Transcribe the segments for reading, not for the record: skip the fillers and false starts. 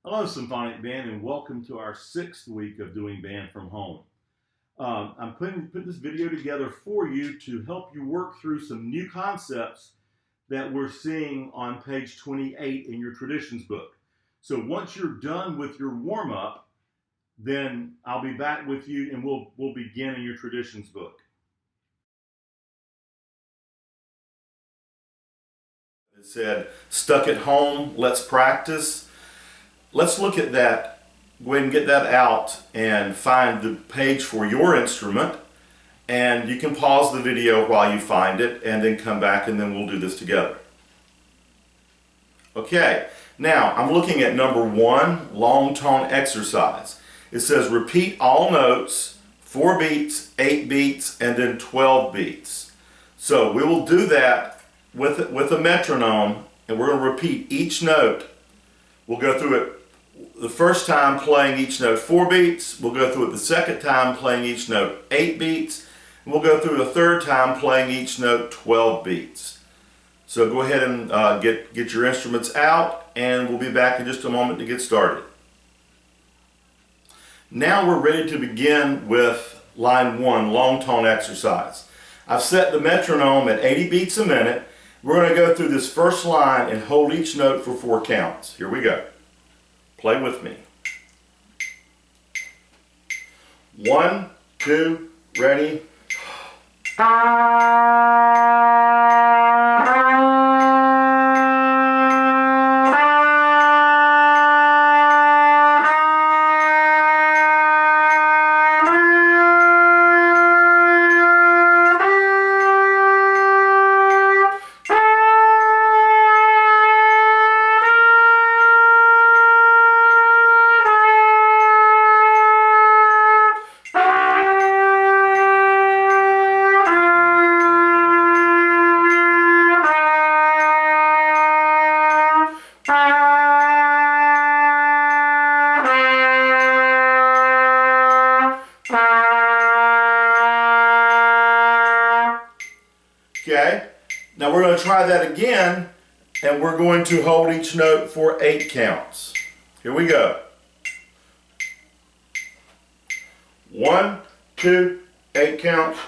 Hello, Symphonic Band, and welcome to our 6th week of doing band from home. I'm putting this video together for you to help you work through some new concepts that we're seeing on page 28 in your traditions book. So once you're done with your warm-up, then I'll be back with you and we'll begin in your traditions book. It said, stuck at home, let's practice. Let's look at that. Go ahead and get that out and find the page for your instrument. And you can pause the video while you find it and then come back and then we'll do this together. Okay, now I'm looking at number 1, long tone exercise. It says repeat all notes, 4 beats, 8 beats, and then 12 beats. So we will do that with a metronome, and we're going to repeat each note. We'll go through it the first time playing each note 4 beats. We'll go through it the second time playing each note 8 beats. And we'll go through the third time playing each note 12 beats. So go ahead and get your instruments out, and we'll be back in just a moment to get started. Now we're ready to begin with line 1, long tone exercise. I've set the metronome at 80 beats a minute. We're going to go through this first line and hold each note for 4 counts. Here we go. Play with me. 1, 2, ready. Okay, now we're going to try that again, and we're going to hold each note for 8 counts. Here we go. 1, 2, 8 counts.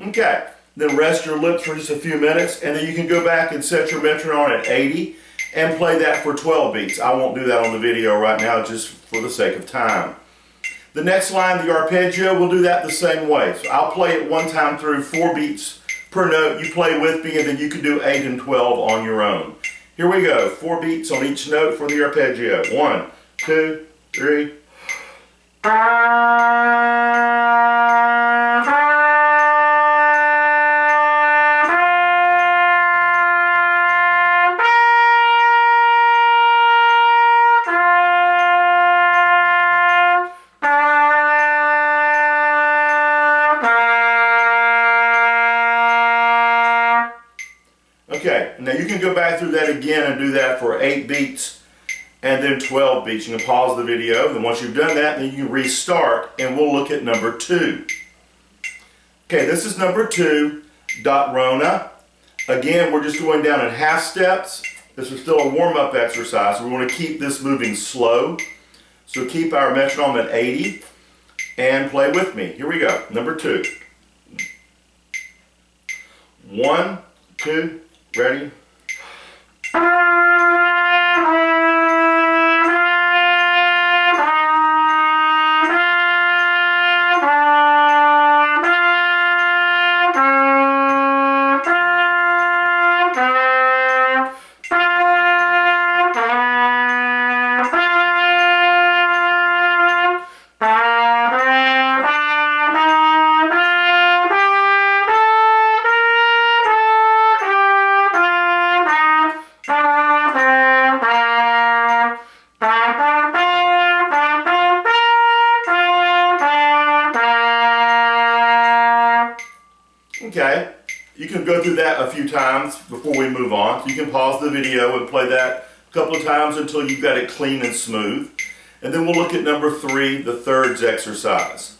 Okay, then rest your lips for just a few minutes, and then you can go back and set your metronome at 80 and play that for 12 beats. I won't do that on the video right now just for the sake of time. The next line, the arpeggio, we'll do that the same way. So I'll play it one time through, 4 beats per note. You play with me, and then you can do 8 and 12 on your own. Here we go, 4 beats on each note for the arpeggio. 1, 2, 3. Okay, now you can go back through that again and do that for 8 beats and then 12 beats. You can pause the video, then once you've done that, then you can restart, and we'll look at number 2. Okay, this is number 2, dot Rona. Again, we're just going down in half steps. This is still a warm-up exercise. We want to keep this moving slow. So keep our metronome at 80 and play with me. Here we go, number 2. 1, 2, ready? Okay, you can go through that a few times before we move on. So you can pause the video and play that a couple of times until you've got it clean and smooth. And then we'll look at number 3, the thirds exercise.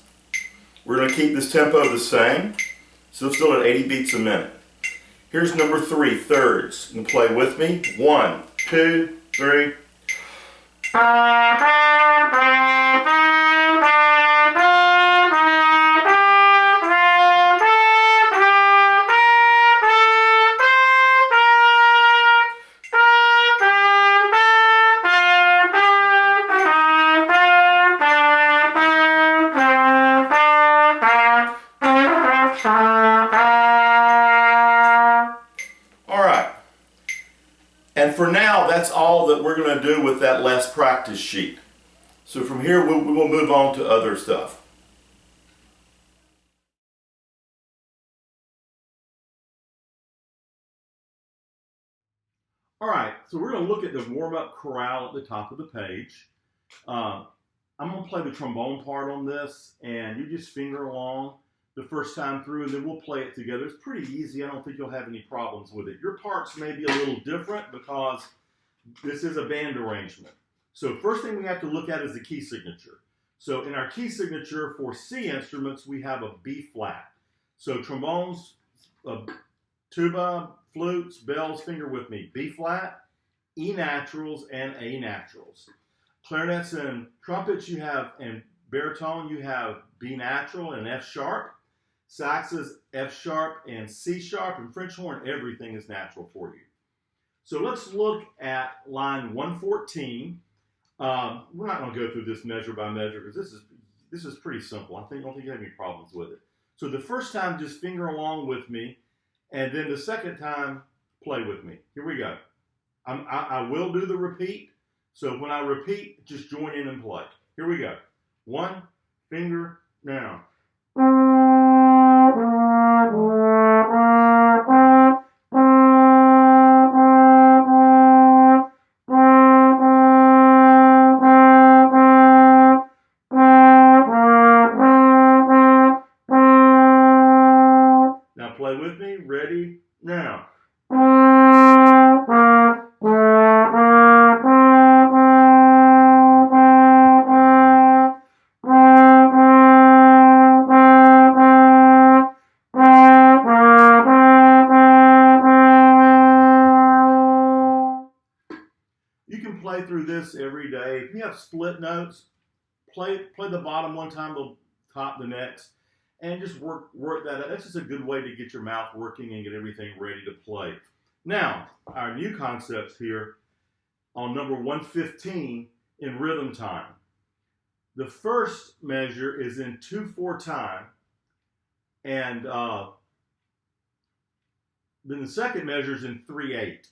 We're going to keep this tempo the same, so still at 80 beats a minute. Here's number 3, thirds. You can play with me. 1, 2, 3. And for now, that's all that we're going to do with that last practice sheet. So from here, we will move on to other stuff. All right, so we're going to look at the warm-up chorale at the top of the page. I'm going to play the trombone part on this, and you just finger along the first time through, and then we'll play it together. It's pretty easy. I don't think you'll have any problems with it. Your parts may be a little different because this is a band arrangement. So first thing we have to look at is the key signature. So in our key signature for C instruments, we have a B flat. So trombones, tuba, flutes, bells, finger with me, B flat, E naturals, and A naturals. Clarinets and trumpets you have, and baritone you have B natural and F sharp. Saxes, F sharp and C sharp, and French horn, everything is natural for you. So let's look at line 114. We're not going to go through this measure by measure because this is pretty simple. I don't think you have any problems with it. So the first time, just finger along with me, and then the second time, play with me. Here we go. I will do the repeat. So when I repeat, just join in and play. Here we go. 1, finger, down. Now play with me. Ready? Now. You can play through this every day. If you have split notes, play the bottom one time, the top the next, and just work that out. That's just a good way to get your mouth working and get everything ready to play. Now, our new concepts here on number 115 in rhythm time. The first measure is in 2/4 time, and then the second measure is in 3/8.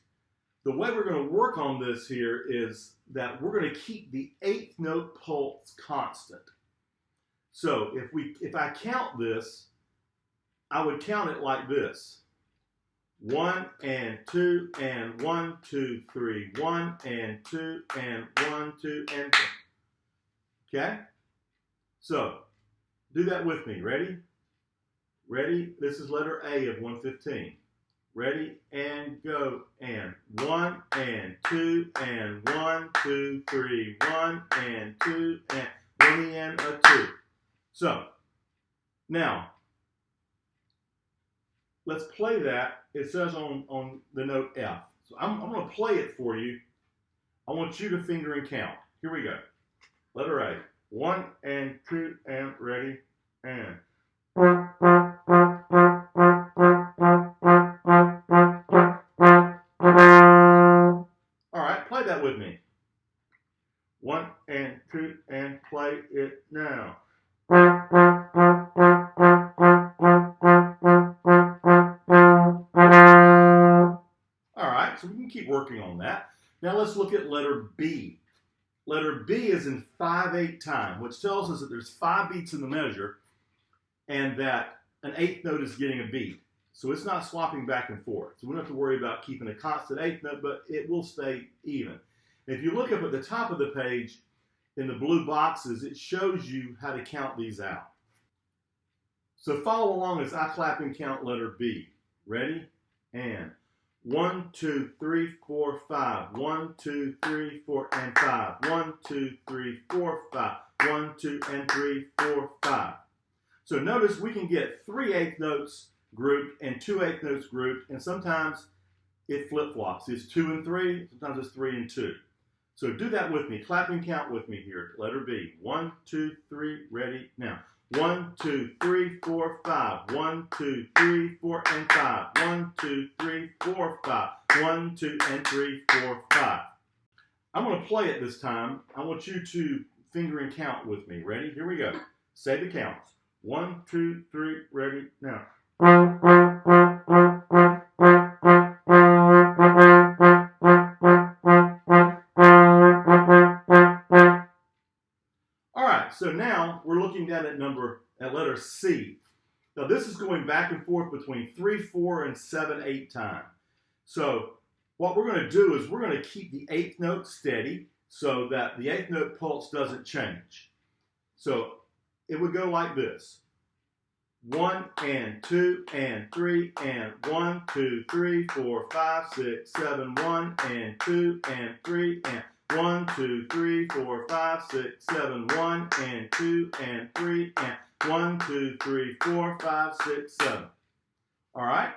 The way we're going to work on this here is that we're going to keep the 8th note pulse constant. So if I count this, I would count it like this. 1 and 2 and 1, 2, 3. 1 and 2 and 1, 2 and 3. Okay? So do that with me. Ready? Ready? This is letter A of 115. ready, and go, and 1 and 2 and 1, 2, 3, 1 and 2 and 1 and a 2. So now let's play that. It says on the note F. So I'm going to play it for you. I want you to finger and count. Here we go. Letter A. 1 and 2 and ready, and. All right, play that with me. 1 and 2 and play it now. All right, so we can keep working on that. Now let's look at letter B. Letter B is in 5/8 time, which tells us that there's 5 beats in the measure and that an eighth note is getting a beat. So it's not swapping back and forth. So we don't have to worry about keeping a constant eighth note, but it will stay even. If you look up at the top of the page in the blue boxes, it shows you how to count these out. So follow along as I clap and count letter B. Ready? And 1, 2, 3, 4, 5. 1, 2, 3, 4, and 5. 1, 2, 3, 4, 5. 1, 2, and 3, 4, 5. So notice we can get 3 eighth notes grouped and 2 eighth notes grouped, and sometimes it flip-flops. It's 2 and 3, sometimes it's 3 and 2. So do that with me. Clap and count with me here. Letter B. 1, 2, 3, ready, now. 1, 2, 3, 4, 5. 1, 2, 3, 4, and 5. 1, 2, 3, 4, 5. 1, 2, and 3, 4, 5. I'm going to play it this time. I want you to finger and count with me. Ready? Here we go. Say the counts. 1, 2, 3, ready, now. All right, so now we're looking down at letter C. Now this is going back and forth between 3, 4, and 7, 8 time. So what we're going to do is we're going to keep the eighth note steady so that the eighth note pulse doesn't change. So it would go like this. 1 and 2 and 3 and 1, 2, 3, 4, 5, 6, 7, 1 and 2 and 3 and 1, 2, 3, 4, 5, 6, 7, 1 and 2 and 3 and 1, 2, 3, 4, 5, 6, 7. All right?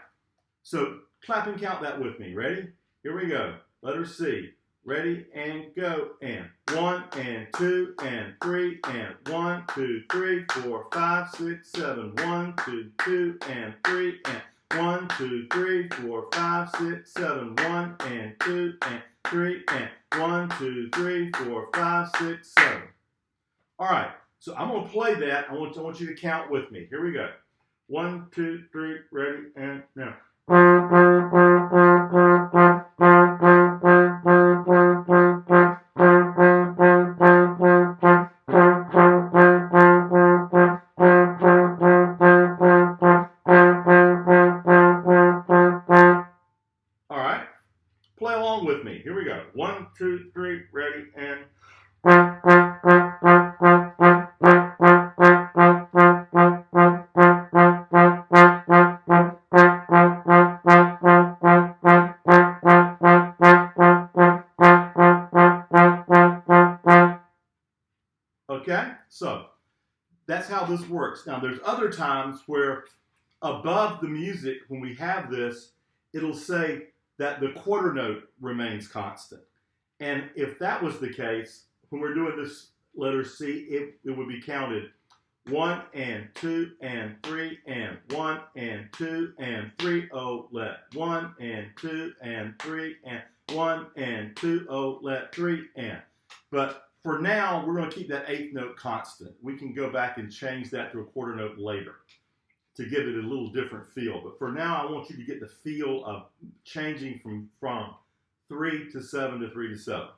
So clap and count that with me. Ready? Here we go. Letter C. Ready, and go, and 1 and 2 and 3 and 1, 2, 3, 4, 5, 6, 7, 1, 2, 2 and 3 and 1, 2, 3, 4, 5, 6, 7, 1 and 2 and 3 and 1, 2, 3, 4, 5, 6, 7. All right, so I'm going to play that. I want you to count with me. Here we go. 1, 2, 3, ready, and now. All right, play along with me. Here we go. 1, 2, 3, ready, and. Okay, so that's how this works. Now, there's other times where above the music, when we have this, it'll say that the quarter note remains constant. And if that was the case, when we're doing this letter C, it would be counted 1 and 2 and 3 and 1 and 2 and 3, oh, let 1 and 2 and 3 and 1 and 2, oh, let 3 and. But for now, we're going to keep that eighth note constant. We can go back and change that to a quarter note later to give it a little different feel. But for now, I want you to get the feel of changing from 3 to 7 to 3 to 7.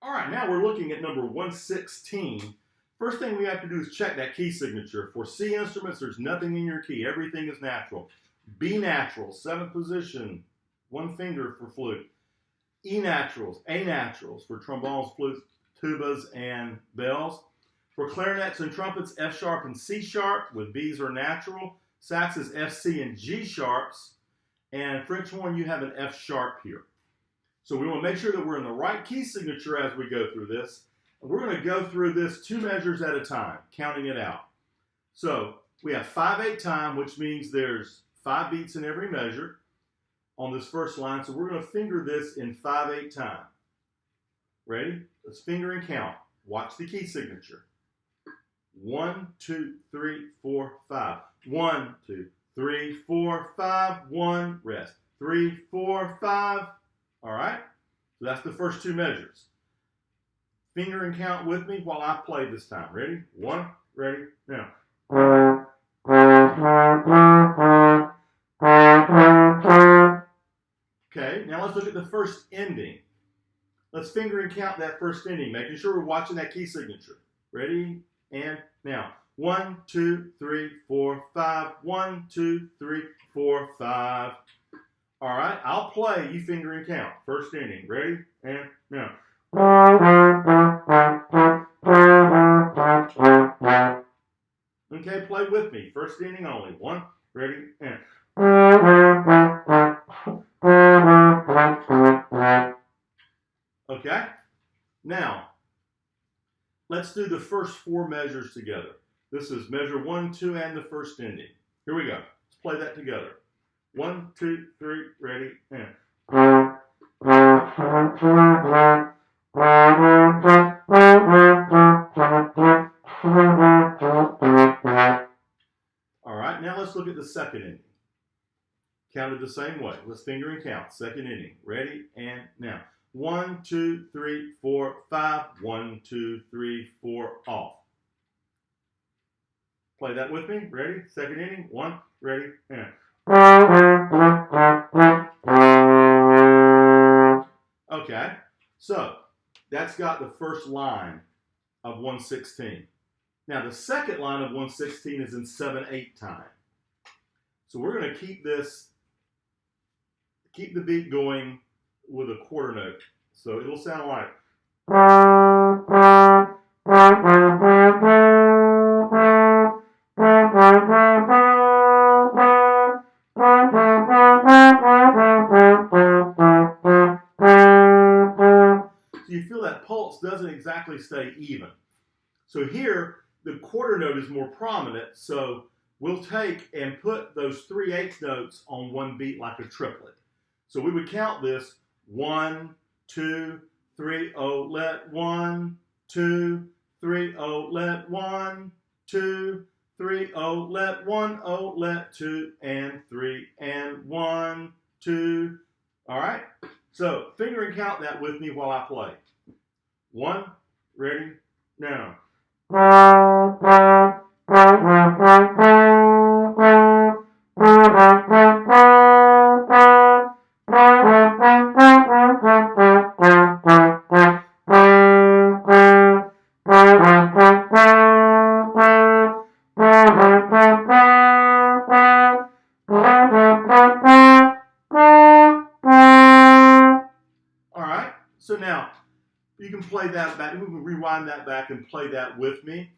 All right, now we're looking at number 116. First thing we have to do is check that key signature. For C instruments, there's nothing in your key. Everything is natural. B natural, 7th position, 1 finger for flute. E naturals, A naturals for trombones, flutes, tubas, and bells. For clarinets and trumpets, F sharp and C sharp, with B's are natural. Saxes, F, C, and G sharps. And French horn, you have an F sharp here. So we want to make sure that we're in the right key signature as we go through this. And we're going to go through this 2 measures at a time, counting it out. So we have 5/8 time, which means there's 5 beats in every measure on this first line. So we're going to finger this in 5/8 time. Ready? Let's finger and count. Watch the key signature. 1, 2, 3, 4, 5. 1, 2, 3, 4, 5. 1, rest. 3, 4, 5. All right? So that's the first 2 measures. Finger and count with me while I play this time. Ready? 1, ready, now. Okay, now let's look at the first ending. Let's finger and count that first ending, making sure we're watching that key signature. Ready? And now. 1, 2, 3, 4, 5. 1, 2, 3, 4, 5. All right, I'll play. You finger and count. First ending. Ready? And now. Okay, play with me. First ending only. 1, ready, and. Okay? Now, let's do the first 4 measures together. This is measure 1, 2, and the first ending. Here we go. Let's play that together. 1, 2, 3, ready, and. All right, now let's look at the second ending. Counted the same way. Let's finger and count. Second inning. Ready? And now. 1, 2, 3, 4, 5. 1, 2, 3, 4, off. Play that with me. Ready? Second inning. 1, ready, and. Okay, so that's got the first line of 1/16. Now the second line of 1/16 is in 7/8 time. So we're going to keep the beat going with a quarter note. So it'll sound like. So you feel that pulse doesn't exactly stay even. So here, the quarter note is more prominent, so we'll take and put those 3/8 notes on one beat like a triplet. So we would count this 1, 2, 3, oh, let 1, 2, 3, oh, let 1, 2, 3, oh, let 1, oh, let 2, and 3, and 1, 2. All right? So finger and count that with me while I play. 1, ready, now. All right, so now you can play that back, we can rewind that back and play that with me,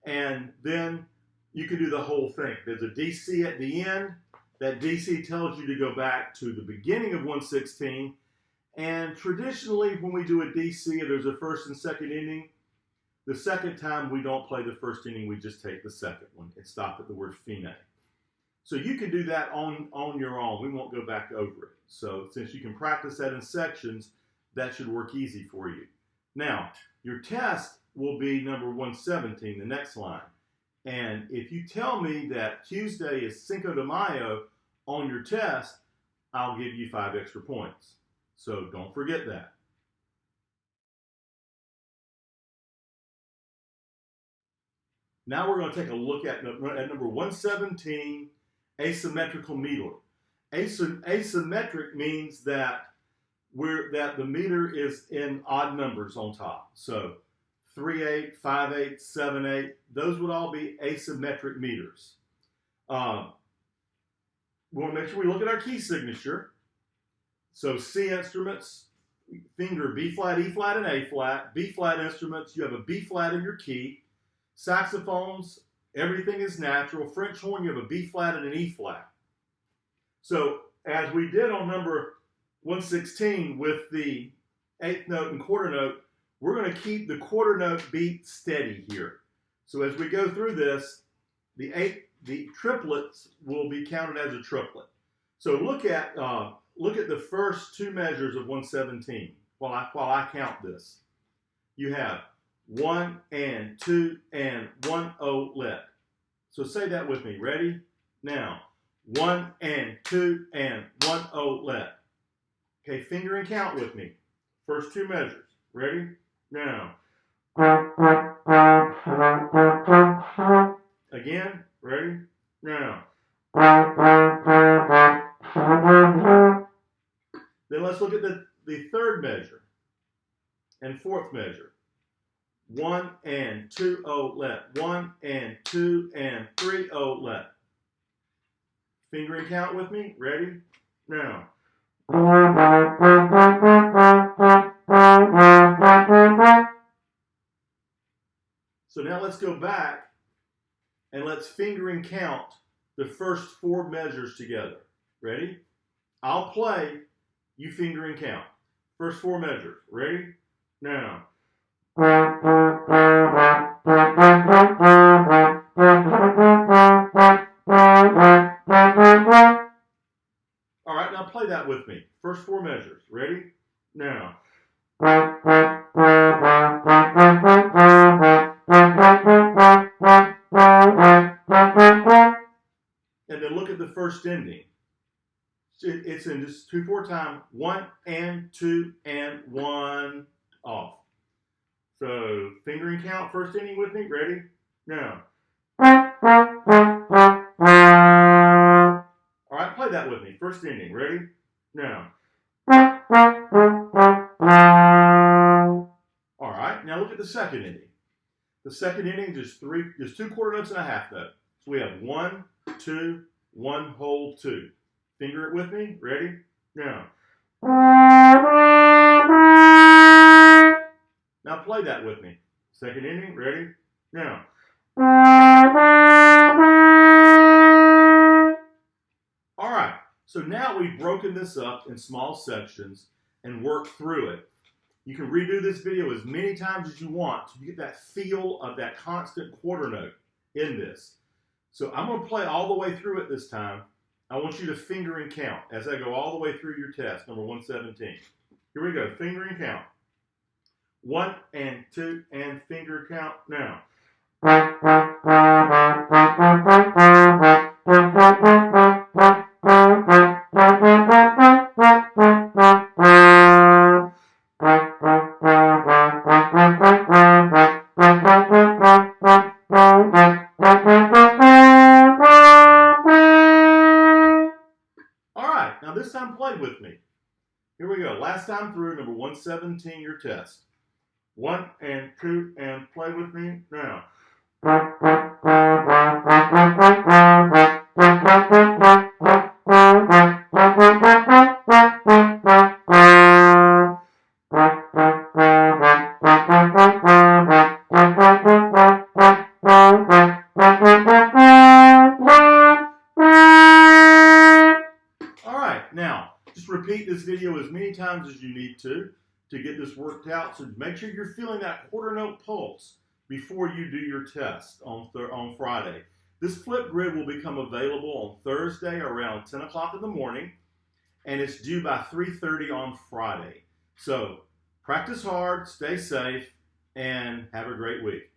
and then you can do the whole thing. There's a DC at the end. That DC tells you to go back to the beginning of 1/16, and traditionally when we do a DC, there's a first and second ending. The second time we don't play the first ending, we just take the second one and stop at the word fine. So you can do that on your own. We won't go back over it. So since you can practice that in sections, that should work easy for you. Now, your test will be number 117, the next line. And if you tell me that Tuesday is Cinco de Mayo on your test, I'll give you 5 extra points. So don't forget that. Now we're going to take a look at number 117, asymmetrical meter. Asymmetric means that the meter is in odd numbers on top. So 3/8, 5/8, 7/8, those would all be asymmetric meters. We want to make sure we look at our key signature. So C instruments, finger B flat, E flat, and A flat. B flat instruments, you have a B flat in your key. Saxophones, everything is natural. French horn, you have a B flat and an E flat. So as we did on number 116 with the eighth note and quarter note, we're going to keep the quarter note beat steady here. So as we go through this, the triplets will be counted as a triplet. So look at the first two measures of 117 while I count this. You have 1 and 2 and 1 O let. So say that with me. Ready? Now, 1 and 2 and 1 O let. Okay, finger and count with me. First two measures. Ready? Now. Again. Ready? Now. Then let's look at the third measure and fourth measure. 1 and 2 O let. 1 and 2 and 3 O let. Finger and count with me. Ready? Now. So now let's go back and let's finger and count the first four measures together. Ready? I'll play, you finger and count. First four measures. Ready? Now. All right, now play that with me. First four measures. Ready? Now. And then look at the first ending. It's in just 2/4 time. 1 and 2 and 1 off. So finger and count first ending with me. Ready? Now. All right, play that with me. First ending. Ready? Now. All right, now look at the second ending. The second ending is just 2 quarter notes and a half note. So we have 1, 2, 1 whole 2. Finger it with me. Ready? Now. Now play that with me. Second ending. Ready? Now. All right. So now we've broken this up in small sections and worked through it. You can redo this video as many times as you want to get that feel of that constant quarter note in this. So I'm going to play all the way through it this time. I want you to finger and count as I go all the way through your test, number 117. Here we go, finger and count. 1 and 2 and finger count now. Now this time play with me. Here we go. Last time through, number 117, your test. 1 and 2 and play with me now. Now, just repeat this video as many times as you need to get this worked out. So make sure you're feeling that quarter note pulse before you do your test on Friday. This flip grid will become available on Thursday around 10 o'clock in the morning, and it's due by 3:30 on Friday. So practice hard, stay safe, and have a great week.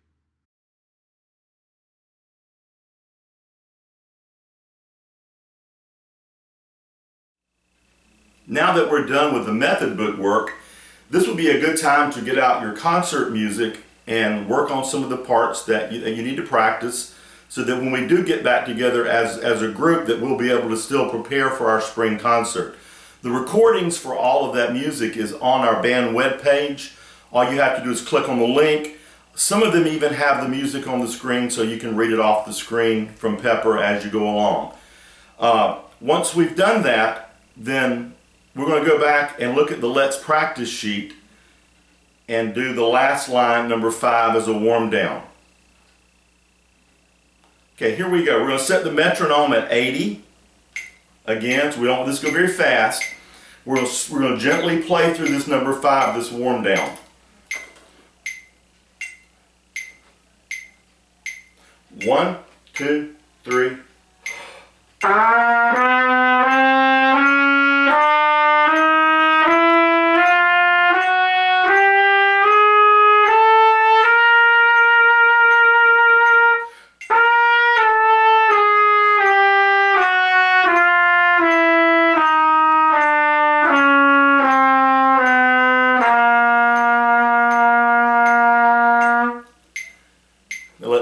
Now that we're done with the method book work, this would be a good time to get out your concert music and work on some of the parts that you need to practice so that when we do get back together as a group that we'll be able to still prepare for our spring concert. The recordings for all of that music is on our band webpage. All you have to do is click on the link. Some of them even have the music on the screen so you can read it off the screen from Pepper as you go along. Once we've done that, then we're going to go back and look at the Let's Practice sheet and do the last line, number 5, as a warm down. Okay, here we go. We're going to set the metronome at 80. Again, so we don't want this to go very fast. We're going to gently play through this number 5, this warm down. 1, 2, 3.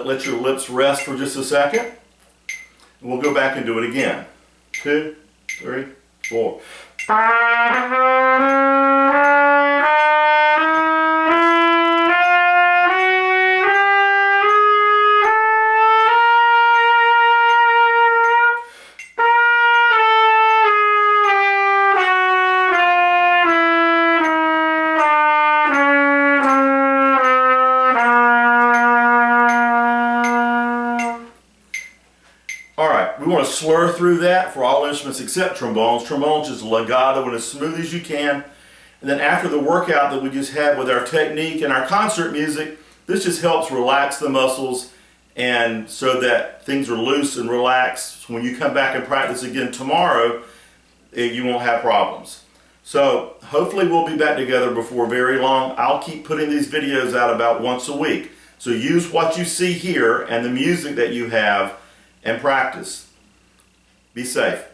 Let your lips rest for just a second. And we'll go back and do it again. 2, 3, 4. Alright, we want to slur through that for all instruments except trombones. Trombones just legato and as smooth as you can. And then after the workout that we just had with our technique and our concert music, this just helps relax the muscles and so that things are loose and relaxed. So when you come back and practice again tomorrow, you won't have problems. So hopefully we'll be back together before very long. I'll keep putting these videos out about once a week. So use what you see here and the music that you have and practice. Be safe.